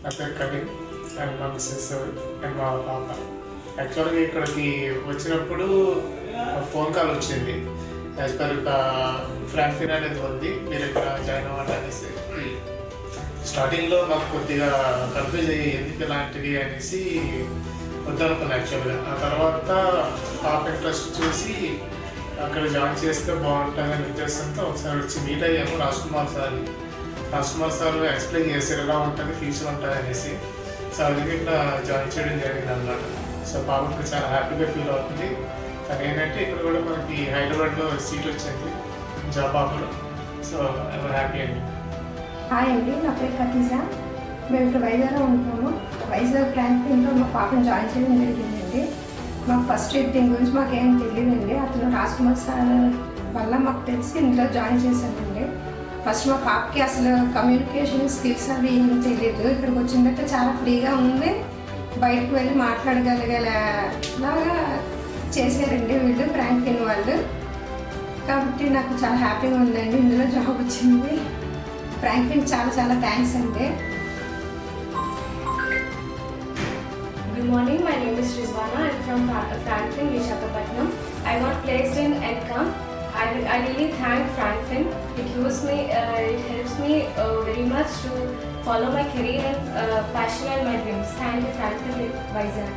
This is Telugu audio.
నా పేరు కరీం అండ్ మా మిస్సెస్ అండ్ మా పాప. యాక్చువల్గా ఇక్కడికి వచ్చినప్పుడు ఫోన్ కాల్ వచ్చింది. యాజ్ పర్ ఫ్రాంక్ఫిన్ అనేది ఉంది, మీరు ఇక్కడ జాయిన్ అవ్వండి అనేసి. స్టార్టింగ్లో మాకు కొద్దిగా కన్ఫ్యూజ్ అయ్యి ఎందుకు ఇలాంటివి అనేసి వద్దనుకున్నాను యాక్చువల్గా. ఆ తర్వాత పాప ఇంట్రెస్ట్ చూసి అక్కడ జాయిన్ చేస్తే బాగుంటుందనే ఉద్దేశంతో ఒకసారి వచ్చి మీట్ అయ్యాము. రాజ్ కుమార్ సార్ ఎక్స్ప్లెయిన్ చేశారు ఎలా ఉంటుంది, ఫ్యూచర్ ఉంటుంది అనేసి. సో అందుకే ఇక్కడ జాయిన్ చేయడం జరిగింది అన్నమాట. సో పాప ఇప్పుడు చాలా హ్యాపీగా ఫీల్ అవుతుంది. కానీ ఏంటంటే ఇక్కడ కూడా మనకి హైదరాబాద్లో సీట్ వచ్చింది job offer. So I'm happy అండి. హాయ్ అండి, నా పేరు ఖతీజా. మేము ఇక్కడ వైజాగ్లో ఉంటున్నాము. వైజాగ్ ఫ్రాంక్ఫిన్లో మా పాపను జాయిన్ చేయడం జరిగిందండి. మాకు ఫస్ట్ దీని గురించి మాకేం తెలియదండి. అతను రాజ్ కుమార్ సార్ వల్ల మాకు తెలిసి ఇందులో జాయిన్ చేశానండి. ఫస్ట్ మా పాపకి అసలు కమ్యూనికేషన్ స్కిల్స్ అవి ఏం తెలియదు. ఇక్కడికి వచ్చిందంటే చాలా ఫ్రీగా ఉంది, బయటకు వెళ్ళి మాట్లాడగలిగేలాగా చేశారండి వీళ్ళు ఫ్రాంక్ఫిన్ వాళ్ళు. కాబట్టి నాకు చాలా హ్యాపీగా ఉందండి ఇందులో జాబ్ వచ్చింది. ఫ్రాంక్ఫిన్ చాలా చాలా థ్యాంక్స్ అండి. Good morning, my name is Rizwana. I'm from Frankfin, Visakhapatnam. I got placed in EdCom. I really thank Frankfin. It helps me very much to follow my career and passion and my dreams. Thank you, Frankfin Vizag.